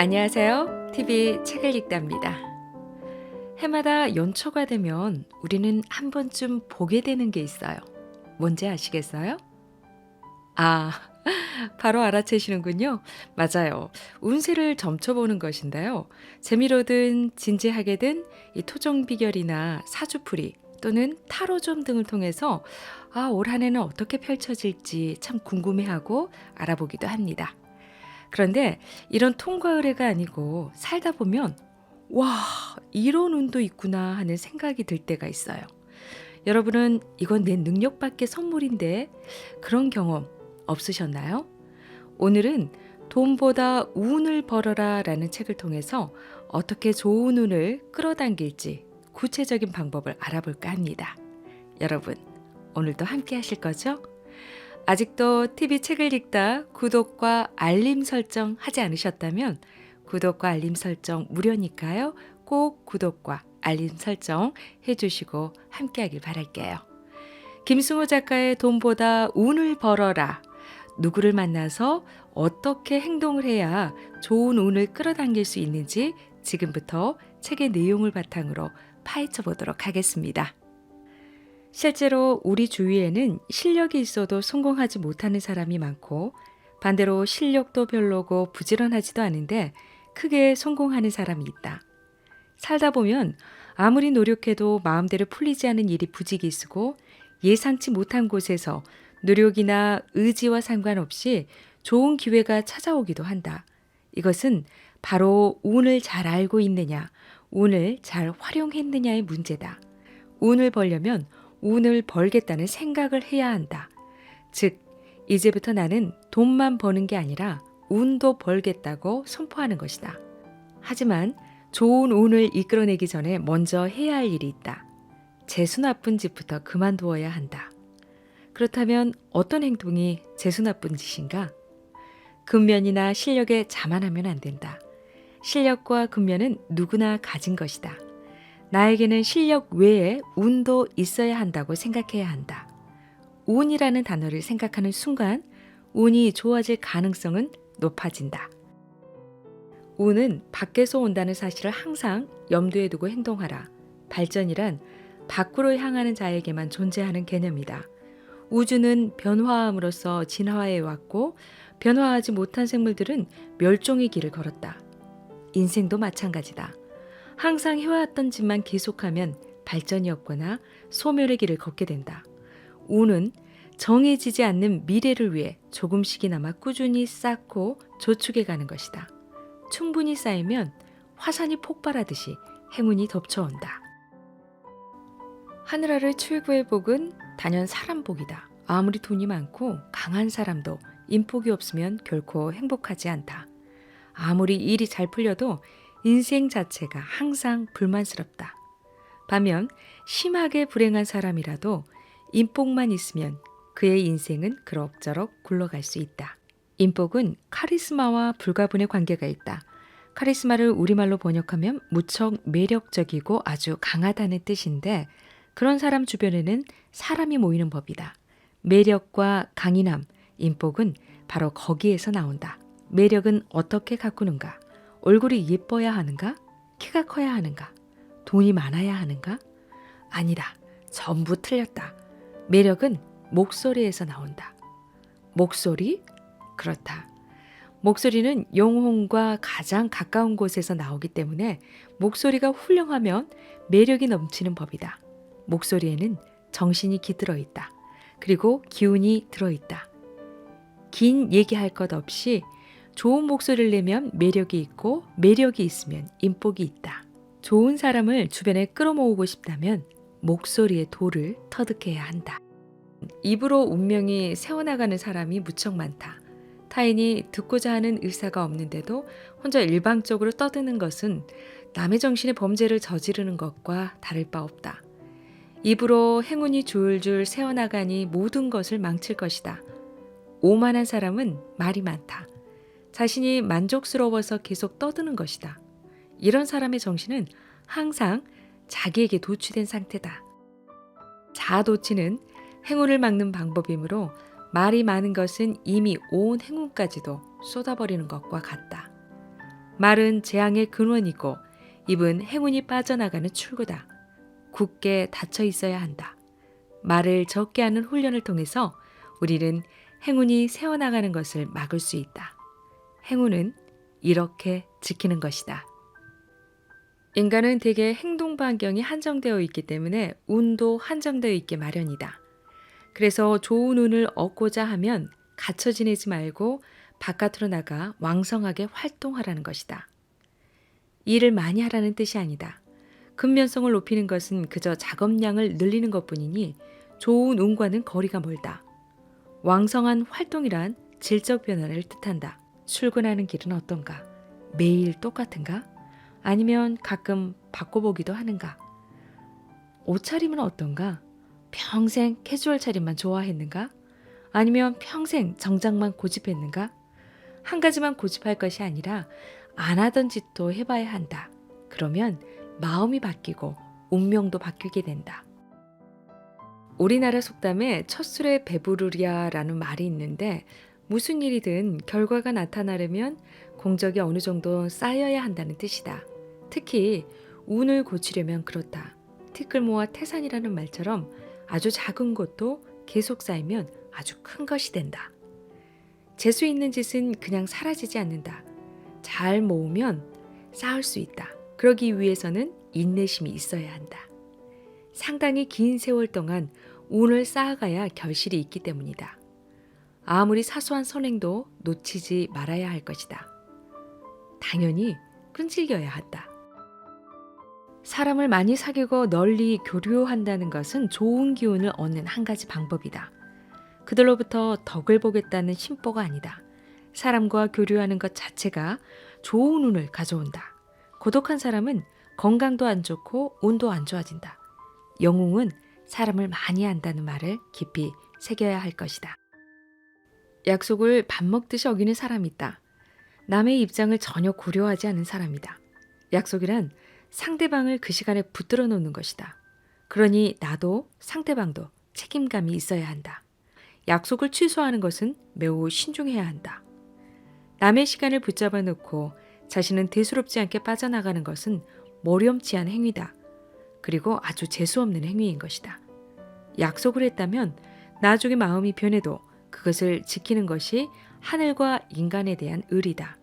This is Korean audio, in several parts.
안녕하세요. TV 책을 읽답니다. 해마다 연초가 되면 우리는 한 번쯤 보게 되는 게 있어요. 뭔지 아시겠어요? 아, 바로 알아채시는군요. 맞아요. 운세를 점쳐보는 것인데요. 재미로든 진지하게든 이 토종비결이나 사주풀이 또는 타로점 등을 통해서 올 한 해는 어떻게 펼쳐질지 참 궁금해하고 알아보기도 합니다. 그런데 이런 통과 의례가 아니고 살다 보면 와, 이런 운도 있구나 하는 생각이 들 때가 있어요. 여러분은 이건 내 능력 밖의 선물인데 그런 경험 없으셨나요? 오늘은 돈보다 운을 벌어라 라는 책을 통해서 어떻게 좋은 운을 끌어당길지 구체적인 방법을 알아볼까 합니다. 여러분, 오늘도 함께 하실 거죠? 아직도 TV 책을 읽다 구독과 알림 설정 하지 않으셨다면 구독과 알림 설정 무료니까요. 꼭 구독과 알림 설정 해주시고 함께하길 바랄게요. 김승호 작가의 돈보다 운을 벌어라. 누구를 만나서 어떻게 행동을 해야 좋은 운을 끌어당길 수 있는지 지금부터 책의 내용을 바탕으로 파헤쳐 보도록 하겠습니다. 실제로 우리 주위에는 실력이 있어도 성공하지 못하는 사람이 많고 반대로 실력도 별로고 부지런하지도 않은데 크게 성공하는 사람이 있다. 살다 보면 아무리 노력해도 마음대로 풀리지 않은 일이 부지기수고 예상치 못한 곳에서 노력이나 의지와 상관없이 좋은 기회가 찾아오기도 한다. 이것은 바로 운을 잘 알고 있느냐, 운을 잘 활용했느냐의 문제다. 운을 벌려면 운을 벌겠다는 생각을 해야 한다. 즉, 이제부터 나는 돈만 버는 게 아니라 운도 벌겠다고 선포하는 것이다. 하지만 좋은 운을 이끌어내기 전에 먼저 해야 할 일이 있다. 재수 나쁜 짓부터 그만두어야 한다. 그렇다면 어떤 행동이 재수 나쁜 짓인가? 근면이나 실력에 자만하면 안 된다. 실력과 근면은 누구나 가진 것이다. 나에게는 실력 외에 운도 있어야 한다고 생각해야 한다. 운이라는 단어를 생각하는 순간 운이 좋아질 가능성은 높아진다. 운은 밖에서 온다는 사실을 항상 염두에 두고 행동하라. 발전이란 밖으로 향하는 자에게만 존재하는 개념이다. 우주는 변화함으로써 진화해 왔고 변화하지 못한 생물들은 멸종의 길을 걸었다. 인생도 마찬가지다. 항상 해왔던 짓만 계속하면 발전이 없거나 소멸의 길을 걷게 된다. 운은 정해지지 않는 미래를 위해 조금씩이나마 꾸준히 쌓고 저축해 가는 것이다. 충분히 쌓이면 화산이 폭발하듯이 행운이 덮쳐온다. 하늘 아래 최고의 복은 단연 사람 복이다. 아무리 돈이 많고 강한 사람도 인복이 없으면 결코 행복하지 않다. 아무리 일이 잘 풀려도 인생 자체가 항상 불만스럽다. 반면 심하게 불행한 사람이라도 인복만 있으면 그의 인생은 그럭저럭 굴러갈 수 있다. 인복은 카리스마와 불가분의 관계가 있다. 카리스마를 우리말로 번역하면 무척 매력적이고 아주 강하다는 뜻인데 그런 사람 주변에는 사람이 모이는 법이다. 매력과 강인함, 인복은 바로 거기에서 나온다. 매력은 어떻게 가꾸는가? 얼굴이 예뻐야 하는가? 키가 커야 하는가? 돈이 많아야 하는가? 아니다. 전부 틀렸다. 매력은 목소리에서 나온다. 목소리? 그렇다. 목소리는 영혼과 가장 가까운 곳에서 나오기 때문에 목소리가 훌륭하면 매력이 넘치는 법이다. 목소리에는 정신이 깃들어 있다. 그리고 기운이 들어있다. 긴 얘기할 것 없이 좋은 목소리를 내면 매력이 있고 매력이 있으면 인복이 있다. 좋은 사람을 주변에 끌어모으고 싶다면 목소리의 도를 터득해야 한다. 입으로 운명이 새어나가는 사람이 무척 많다. 타인이 듣고자 하는 의사가 없는데도 혼자 일방적으로 떠드는 것은 남의 정신에 범죄를 저지르는 것과 다를 바 없다. 입으로 행운이 줄줄 새어나가니 모든 것을 망칠 것이다. 오만한 사람은 말이 많다. 자신이 만족스러워서 계속 떠드는 것이다. 이런 사람의 정신은 항상 자기에게 도취된 상태다. 자아도취는 행운을 막는 방법이므로 말이 많은 것은 이미 온 행운까지도 쏟아버리는 것과 같다. 말은 재앙의 근원이고 입은 행운이 빠져나가는 출구다. 굳게 닫혀 있어야 한다. 말을 적게 하는 훈련을 통해서 우리는 행운이 새어나가는 것을 막을 수 있다. 행운은 이렇게 지키는 것이다. 인간은 대개 행동 반경이 한정되어 있기 때문에 운도 한정되어 있게 마련이다. 그래서 좋은 운을 얻고자 하면 갇혀 지내지 말고 바깥으로 나가 왕성하게 활동하라는 것이다. 일을 많이 하라는 뜻이 아니다. 근면성을 높이는 것은 그저 작업량을 늘리는 것뿐이니 좋은 운과는 거리가 멀다. 왕성한 활동이란 질적 변화를 뜻한다. 출근하는 길은 어떤가? 매일 똑같은가? 아니면 가끔 바꿔보기도 하는가? 옷차림은 어떤가? 평생 캐주얼 차림만 좋아했는가? 아니면 평생 정장만 고집했는가? 한 가지만 고집할 것이 아니라 안 하던 짓도 해봐야 한다. 그러면 마음이 바뀌고 운명도 바뀌게 된다. 우리나라 속담에 첫 술에 배부르랴라는 말이 있는데 무슨 일이든 결과가 나타나려면 공적이 어느 정도 쌓여야 한다는 뜻이다. 특히 운을 고치려면 그렇다. 티끌모아 태산이라는 말처럼 아주 작은 것도 계속 쌓이면 아주 큰 것이 된다. 재수 있는 짓은 그냥 사라지지 않는다. 잘 모으면 쌓을 수 있다. 그러기 위해서는 인내심이 있어야 한다. 상당히 긴 세월 동안 운을 쌓아가야 결실이 있기 때문이다. 아무리 사소한 선행도 놓치지 말아야 할 것이다. 당연히 끈질겨야 한다. 사람을 많이 사귀고 널리 교류한다는 것은 좋은 기운을 얻는 한 가지 방법이다. 그들로부터 덕을 보겠다는 심보가 아니다. 사람과 교류하는 것 자체가 좋은 운을 가져온다. 고독한 사람은 건강도 안 좋고 운도 안 좋아진다. 영웅은 사람을 많이 한다는 말을 깊이 새겨야 할 것이다. 약속을 밥 먹듯이 어기는 사람이 있다. 남의 입장을 전혀 고려하지 않는 사람이다. 약속이란 상대방을 그 시간에 붙들어 놓는 것이다. 그러니 나도 상대방도 책임감이 있어야 한다. 약속을 취소하는 것은 매우 신중해야 한다. 남의 시간을 붙잡아 놓고 자신은 대수롭지 않게 빠져나가는 것은 모렴치한 행위다. 그리고 아주 재수없는 행위인 것이다. 약속을 했다면 나중에 마음이 변해도 그것을 지키는 것이 하늘과 인간에 대한 의리다.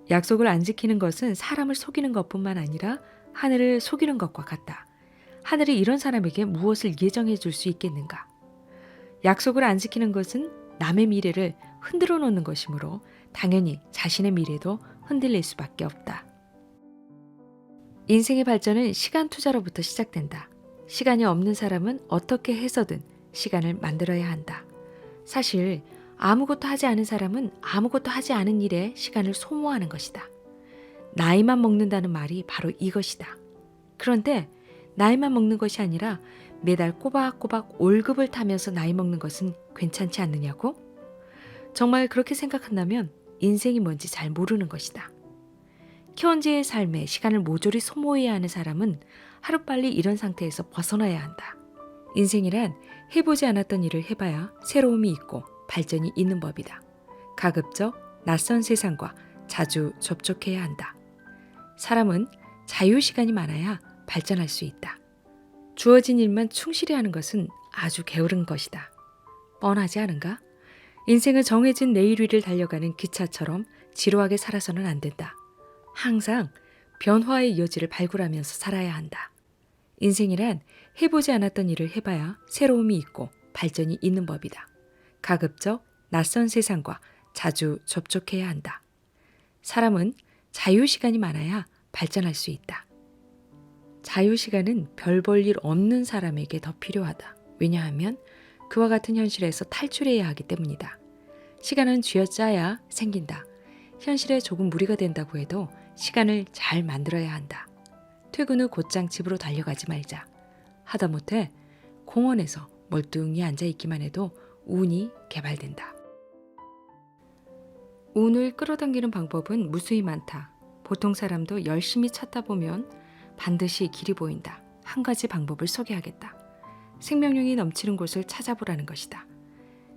약속을 안 지키는 것은 사람을 속이는 것뿐만 아니라 하늘을 속이는 것과 같다. 하늘이 이런 사람에게 무엇을 예정해 줄 수 있겠는가? 약속을 안 지키는 것은 남의 미래를 흔들어 놓는 것이므로 당연히 자신의 미래도 흔들릴 수밖에 없다. 인생의 발전은 시간 투자로부터 시작된다. 시간이 없는 사람은 어떻게 해서든 시간을 만들어야 한다. 사실 아무것도 하지 않은 사람은 아무것도 하지 않은 일에 시간을 소모하는 것이다. 나이만 먹는다는 말이 바로 이것이다. 그런데 나이만 먹는 것이 아니라 매달 꼬박꼬박 월급을 타면서 나이 먹는 것은 괜찮지 않느냐고? 정말 그렇게 생각한다면 인생이 뭔지 잘 모르는 것이다. 현재의 삶에 시간을 모조리 소모해야 하는 사람은 하루빨리 이런 상태에서 벗어나야 한다. 인생이란 해보지 않았던 일을 해봐야 새로움이 있고 발전이 있는 법이다. 가급적 낯선 세상과 자주 접촉해야 한다. 사람은 자유시간이 많아야 발전할 수 있다. 주어진 일만 충실히 하는 것은 아주 게으른 것이다. 뻔하지 않은가? 인생은 정해진 내일 위를 달려가는 기차처럼 지루하게 살아서는 안 된다. 항상 변화의 여지를 발굴하면서 살아야 한다. 인생이란 해보지 않았던 일을 해봐야 새로움이 있고 발전이 있는 법이다. 가급적 낯선 세상과 자주 접촉해야 한다. 사람은 자유시간이 많아야 발전할 수 있다. 자유시간은 별 볼 일 없는 사람에게 더 필요하다. 왜냐하면 그와 같은 현실에서 탈출해야 하기 때문이다. 시간은 쥐어짜야 생긴다. 현실에 조금 무리가 된다고 해도 시간을 잘 만들어야 한다. 퇴근 후 곧장 집으로 달려가지 말자. 하다못해 공원에서 멀뚱히 앉아있기만 해도 운이 개발된다. 운을 끌어당기는 방법은 무수히 많다. 보통 사람도 열심히 찾다 보면 반드시 길이 보인다. 한 가지 방법을 소개하겠다. 생명력이 넘치는 곳을 찾아보라는 것이다.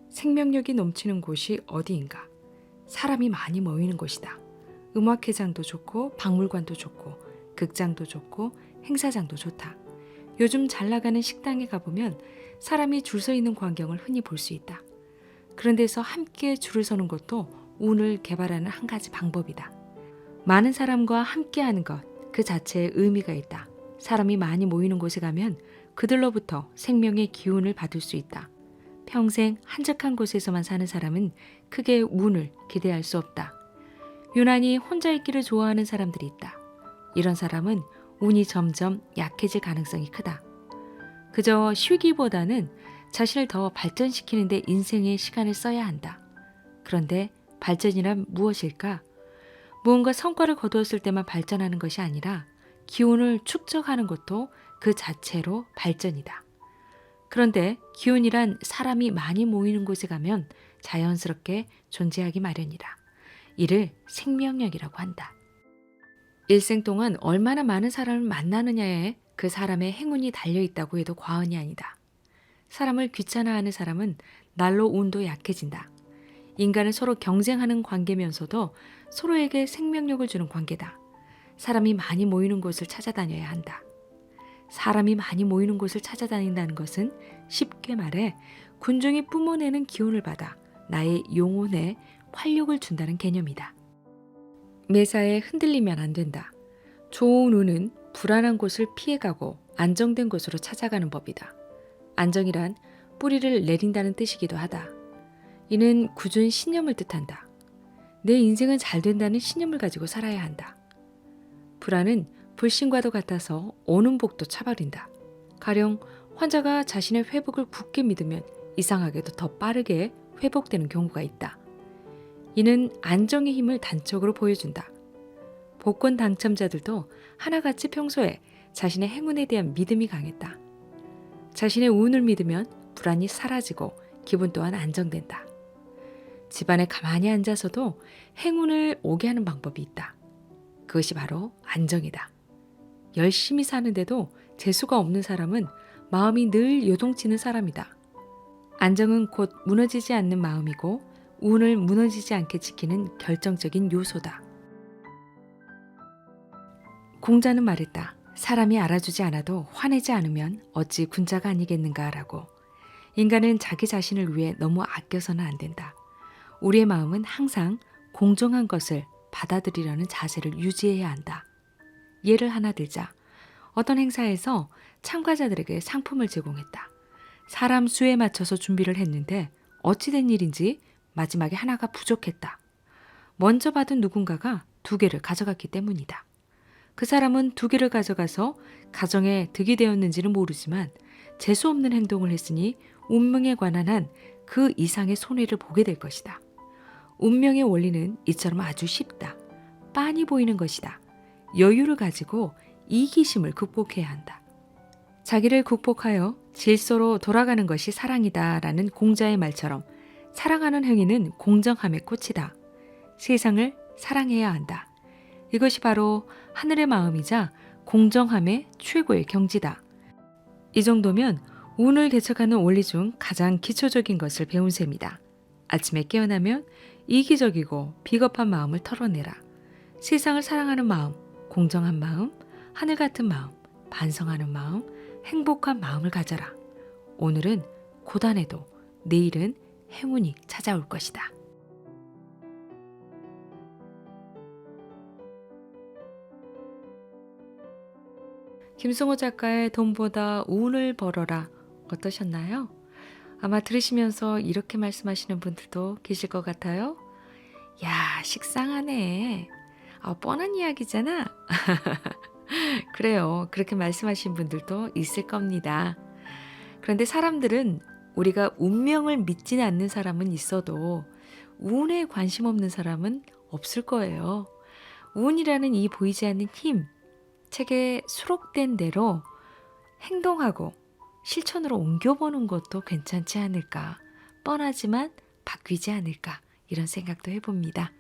생명력이 넘치는 곳이 어디인가? 사람이 많이 모이는 곳이다. 음악회장도 좋고 박물관도 좋고 극장도 좋고 행사장도 좋다. 요즘 잘 나가는 식당에 가보면 사람이 줄 서 있는 광경을 흔히 볼 수 있다. 그런 데서 함께 줄을 서는 것도 운을 개발하는 한 가지 방법이다. 많은 사람과 함께하는 것, 그 자체에 의미가 있다. 사람이 많이 모이는 곳에 가면 그들로부터 생명의 기운을 받을 수 있다. 평생 한적한 곳에서만 사는 사람은 크게 운을 기대할 수 없다. 유난히 혼자 있기를 좋아하는 사람들이 있다. 이런 사람은 운이 점점 약해질 가능성이 크다. 그저 쉬기보다는 자신을 더 발전시키는 데 인생의 시간을 써야 한다. 그런데 발전이란 무엇일까? 무언가 성과를 거두었을 때만 발전하는 것이 아니라 기운을 축적하는 것도 그 자체로 발전이다. 그런데 기운이란 사람이 많이 모이는 곳에 가면 자연스럽게 존재하기 마련이다. 이를 생명력이라고 한다. 일생 동안 얼마나 많은 사람을 만나느냐에 그 사람의 행운이 달려있다고 해도 과언이 아니다. 사람을 귀찮아하는 사람은 날로 운도 약해진다. 인간은 서로 경쟁하는 관계면서도 서로에게 생명력을 주는 관계다. 사람이 많이 모이는 곳을 찾아다녀야 한다. 사람이 많이 모이는 곳을 찾아다닌다는 것은 쉽게 말해 군중이 뿜어내는 기운을 받아 나의 영혼에 활력을 준다는 개념이다. 매사에 흔들리면 안 된다. 좋은 운은 불안한 곳을 피해가고 안정된 곳으로 찾아가는 법이다. 안정이란 뿌리를 내린다는 뜻이기도 하다. 이는 굳은 신념을 뜻한다. 내 인생은 잘 된다는 신념을 가지고 살아야 한다. 불안은 불신과도 같아서 오는 복도 차버린다. 가령 환자가 자신의 회복을 굳게 믿으면 이상하게도 더 빠르게 회복되는 경우가 있다. 이는 안정의 힘을 단적으로 보여준다. 복권 당첨자들도 하나같이 평소에 자신의 행운에 대한 믿음이 강했다. 자신의 운을 믿으면 불안이 사라지고 기분 또한 안정된다. 집안에 가만히 앉아서도 행운을 오게 하는 방법이 있다. 그것이 바로 안정이다. 열심히 사는데도 재수가 없는 사람은 마음이 늘 요동치는 사람이다. 안정은 곧 무너지지 않는 마음이고 운을 무너지지 않게 지키는 결정적인 요소다. 공자는 말했다. 사람이 알아주지 않아도 화내지 않으면 어찌 군자가 아니겠는가라고. 인간은 자기 자신을 위해 너무 아껴서는 안 된다. 우리의 마음은 항상 공정한 것을 받아들이려는 자세를 유지해야 한다. 예를 하나 들자. 어떤 행사에서 참가자들에게 상품을 제공했다. 사람 수에 맞춰서 준비를 했는데 어찌된 일인지 마지막에 하나가 부족했다. 먼저 받은 누군가가 2개를 가져갔기 때문이다. 그 사람은 2개를 가져가서 가정에 득이 되었는지는 모르지만 재수없는 행동을 했으니 운명에 관한 한 그 이상의 손해를 보게 될 것이다. 운명의 원리는 이처럼 아주 쉽다. 빤히 보이는 것이다. 여유를 가지고 이기심을 극복해야 한다. 자기를 극복하여 질서로 돌아가는 것이 사랑이다라는 공자의 말처럼 사랑하는 행위는 공정함의 꽃이다. 세상을 사랑해야 한다. 이것이 바로 하늘의 마음이자 공정함의 최고의 경지다. 이 정도면 운을 개척하는 원리 중 가장 기초적인 것을 배운 셈이다. 아침에 깨어나면 이기적이고 비겁한 마음을 털어내라. 세상을 사랑하는 마음, 공정한 마음, 하늘 같은 마음, 반성하는 마음, 행복한 마음을 가져라. 오늘은 고단해도 내일은 행운이 찾아올 것이다. 김승호 작가의 돈보다 운을 벌어라 어떠셨나요? 아마 들으시면서 이렇게 말씀하시는 분들도 계실 것 같아요. 야, 식상하네. 뻔한 이야기잖아. 그래요. 그렇게 말씀하신 분들도 있을 겁니다. 그런데 사람들은 우리가 운명을 믿지는 않는 사람은 있어도 운에 관심 없는 사람은 없을 거예요. 운이라는 이 보이지 않는 힘, 책에 수록된 대로 행동하고 실천으로 옮겨보는 것도 괜찮지 않을까. 뻔하지만 바뀌지 않을까. 이런 생각도 해봅니다.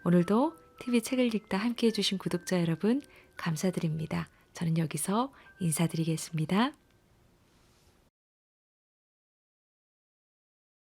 오늘도 TV 책을 읽다 함께해 주신 구독자 여러분 감사드립니다. 저는 여기서 인사드리겠습니다.